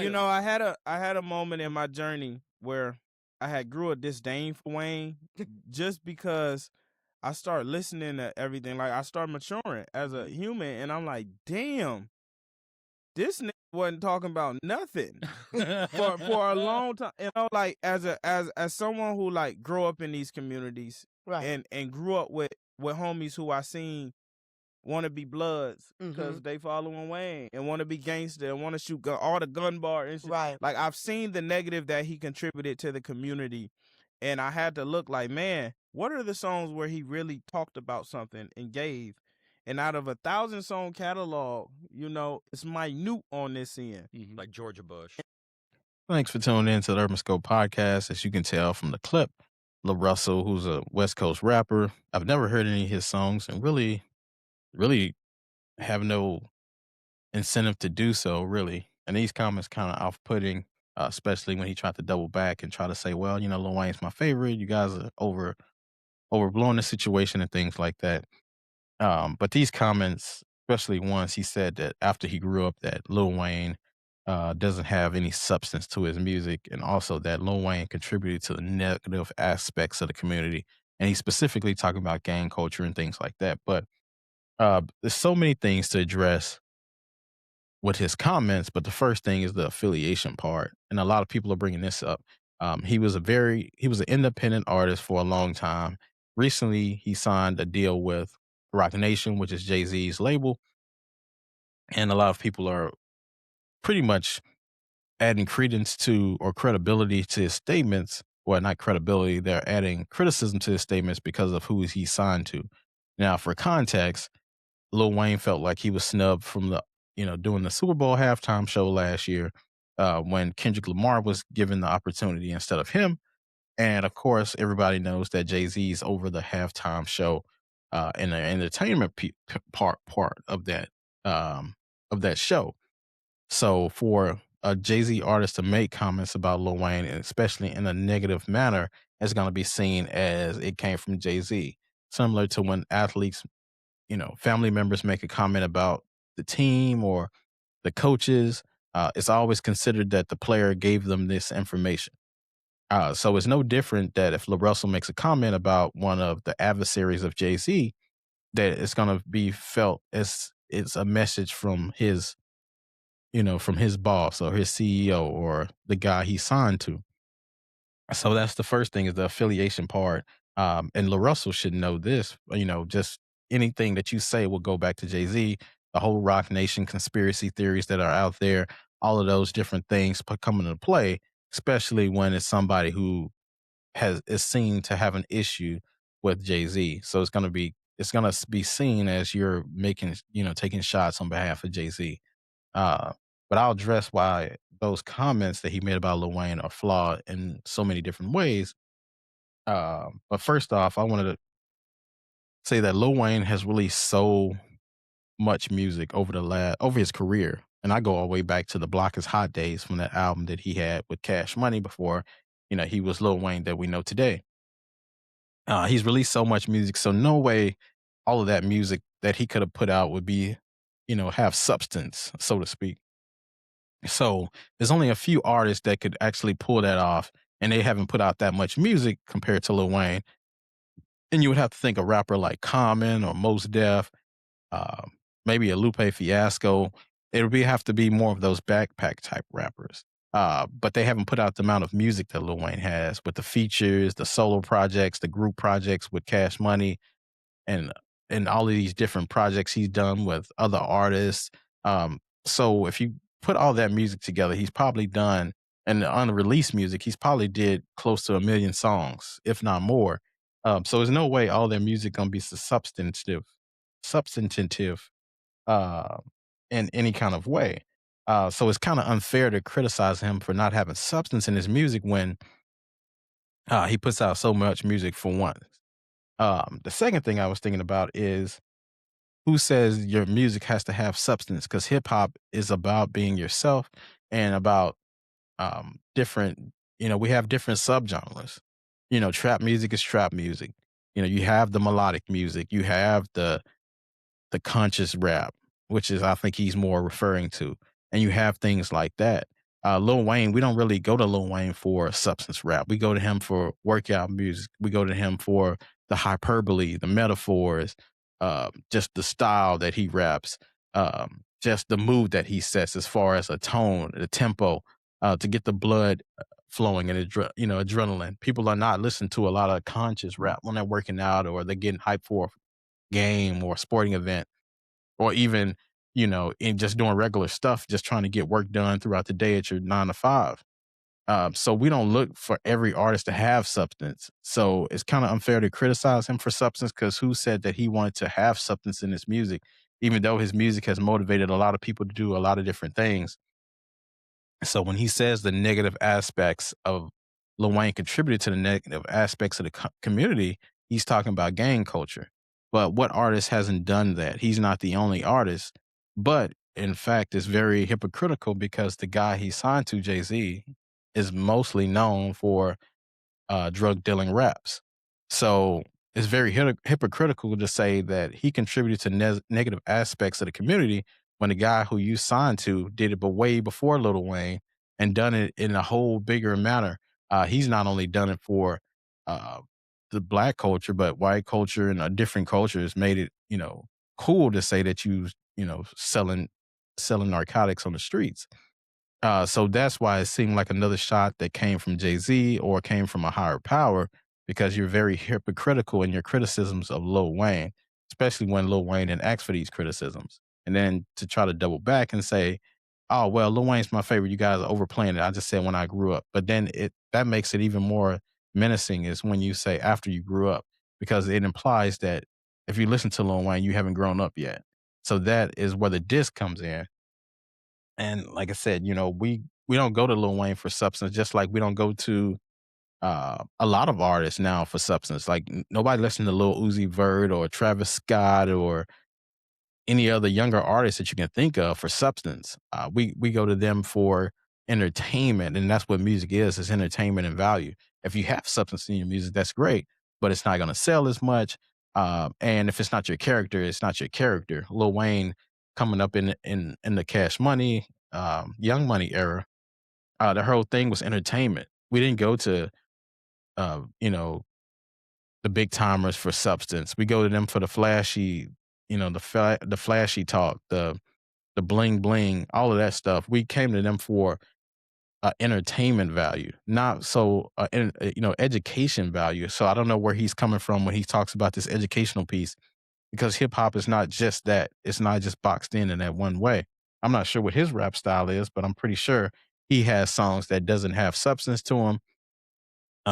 You know, I had a moment in my journey where I had grew a disdain for Wayne just because I started listening to everything. Like I started maturing as a human, and I'm like, damn, this nigga wasn't talking about nothing for a long time. You know, like as someone who like grew up in these communities Right. and grew up with homies who I seen want to be bloods Mm-hmm. because they following Wayne and want to be gangster and want to shoot all the gun bar and shit. Right. Like I've seen the negative that he contributed to the community, and I had to look like, man, what are the songs where he really talked about something and gave? And out of 1,000-song catalog, you know, it's minute on this end. Like Georgia Bush. Thanks for tuning in to the Urban Scope podcast. As you can tell from the clip, LaRussell, who's a West Coast rapper, I've never heard any of his songs and really have no incentive to do so, really. And these comments kind of off-putting, especially when he tried to double back and try to say, well, you know, Lil Wayne's my favorite. You guys are overblowing the situation and things like that. But these comments, especially once he said that after he grew up that Lil Wayne doesn't have any substance to his music, and also that Lil Wayne contributed to the negative aspects of the community. And he's specifically talking about gang culture and things like that. But there's so many things to address with his comments, but the first thing is the affiliation part. And a lot of people are bringing this up. He was an independent artist for a long time. Recently, he signed a deal with Roc Nation, which is Jay-Z's label. And a lot of people are pretty much adding credence to or credibility to his statements. Well, not credibility, they're adding criticism to his statements because of who he signed to. Now, for context, Lil Wayne felt like he was snubbed from doing the Super Bowl halftime show last year when Kendrick Lamar was given the opportunity instead of him. And of course, everybody knows that Jay-Z's over the halftime show in the entertainment part of that show. So for a Jay-Z artist to make comments about Lil Wayne, and especially in a negative manner, is going to be seen as it came from Jay-Z. Similar to when athletes, family members make a comment about the team or the coaches, it's always considered that the player gave them this information. So it's no different that if LaRussell makes a comment about one of the adversaries of Jay-Z, that it's going to be felt as it's a message from his boss or his CEO or the guy he signed to. So that's the first thing, is the affiliation part. And LaRussell should know this, just anything that you say will go back to Jay-Z, the whole Roc Nation conspiracy theories that are out there, all of those different things come into play, especially when it's somebody who is seen to have an issue with Jay-Z. So it's going to be seen as you're taking shots on behalf of Jay-Z. But I'll address why those comments that he made about Lil Wayne are flawed in so many different ways. But first off, I wanted to say that Lil Wayne has released so much music over his career. And I go all the way back to the Block is Hot days from that album that he had with Cash Money before, he was Lil Wayne that we know today. He's released so much music, so no way all of that music that he could have put out would be, have substance, so to speak. So there's only a few artists that could actually pull that off, and they haven't put out that much music compared to Lil Wayne. And you would have to think a rapper like Common or Mos Def, maybe a Lupe Fiasco. It would have to be more of those backpack type rappers. But they haven't put out the amount of music that Lil Wayne has, with the features, the solo projects, the group projects with Cash Money, and all of these different projects he's done with other artists. So if you put all that music together, he's probably done, and the unreleased music, he's probably did close to 1 million songs, if not more. So there's no way all their music gonna be substantive in any kind of way. So it's kind of unfair to criticize him for not having substance in his music when he puts out so much music for once. The second thing I was thinking about is, who says your music has to have substance? Because hip hop is about being yourself and about different, we have different subgenres. Trap music is trap music. You have the melodic music, you have the conscious rap, which is, I think he's more referring to. And you have things like that. Lil Wayne, we don't really go to Lil Wayne for substance rap. We go to him for workout music. We go to him for the hyperbole, the metaphors, just the style that he raps, just the mood that he sets as far as a tone, the tempo, to get the blood flowing and adrenaline. People are not listening to a lot of conscious rap when they're working out or they're getting hyped for a game or a sporting event or even, in just doing regular stuff, just trying to get work done throughout the day at your 9 to 5. So we don't look for every artist to have substance. So it's kind of unfair to criticize him for substance because who said that he wanted to have substance in his music, even though his music has motivated a lot of people to do a lot of different things. So when he says the negative aspects of Lil Wayne contributed to the negative aspects of the community, he's talking about gang culture. But what artist hasn't done that? He's not the only artist. But in fact, it's very hypocritical because the guy he signed to, Jay Z, is mostly known for drug dealing raps. So it's very hypocritical to say that he contributed to negative aspects of the community when the guy who you signed to did it, but way before Lil Wayne and done it in a whole bigger manner. He's not only done it for uh, the black culture, but white culture and different cultures made it, cool to say that selling narcotics on the streets. So that's why it seemed like another shot that came from Jay Z or came from a higher power because you're very hypocritical in your criticisms of Lil Wayne, especially when Lil Wayne didn't ask for these criticisms. And then to try to double back and say, oh, well, Lil Wayne's my favorite. You guys are overplaying it. I just said when I grew up. But then that makes it even more menacing is when you say after you grew up, because it implies that if you listen to Lil Wayne, you haven't grown up yet. So that is where the diss comes in and like I said, we don't go to Lil Wayne for substance, just like we don't go to a lot of artists now for substance. Like nobody listens to Lil Uzi Vert or Travis Scott or any other younger artists that you can think of for substance. We go to them for entertainment, and that's what music is entertainment and value. If you have substance in your music, that's great, but it's not going to sell as much. And if it's not your character, it's not your character. Lil Wayne coming up in the Cash Money, Young Money era, the whole thing was entertainment. We didn't go to uh, you know the big timers for substance. We go to them for the flashy, the flashy talk, the bling bling, all of that stuff. We came to them for entertainment value, not so education value. So I don't know where he's coming from when he talks about this educational piece because hip hop is not just that. It's not just boxed in that one way. I'm not sure what his rap style is, but I'm pretty sure he has songs that doesn't have substance to him.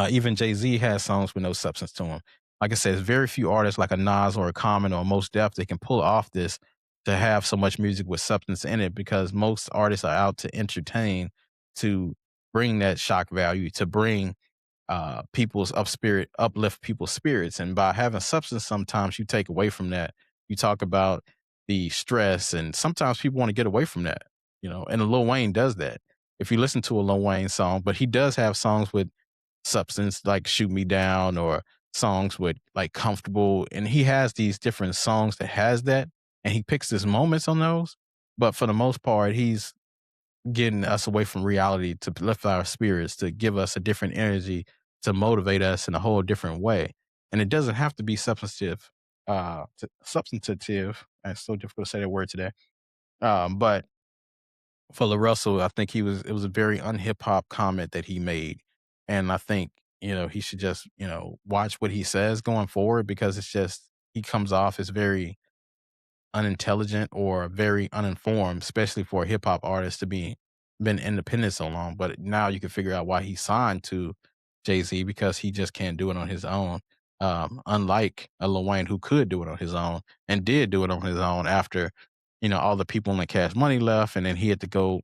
Even Jay Z has songs with no substance to them. Like I said, there's very few artists like a Nas or a Common or Most Def that can pull off this to have so much music with substance in it because most artists are out to entertain, to bring that shock value, to bring uplift people's spirits. And by having substance, sometimes you take away from that. You talk about the stress, and sometimes people want to get away from that, and Lil Wayne does that. If you listen to a Lil Wayne song, but he does have songs with substance like Shoot Me Down or songs with like Comfortable. And he has these different songs that has that and he picks his moments on those. But for the most part, he's getting us away from reality to lift our spirits, to give us a different energy, to motivate us in a whole different way. And it doesn't have to be substantive. It's so difficult to say that word today. But for LaRussell, I think it was a very unhip hop comment that he made. And I think, he should just, watch what he says going forward because it's just, he comes off as very unintelligent or very uninformed, especially for a hip hop artist to be been independent so long. But now you can figure out why he signed to Jay Z because he just can't do it on his own. Unlike a Lil Wayne who could do it on his own and did do it on his own after, all the people in the Cash Money left, and then he had to go.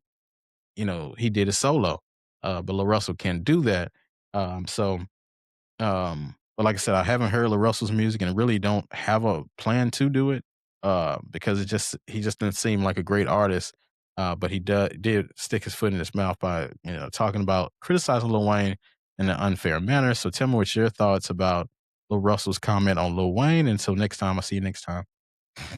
He did it solo. But LaRussell can't do that. But like I said, I haven't heard LaRussell's music and really don't have a plan to do it because he just didn't seem like a great artist. But he did stick his foot in his mouth by talking about criticizing Lil Wayne in an unfair manner. So tell me what's your thoughts about Lil Russell's comment on Lil Wayne. Until next time, I'll see you next time.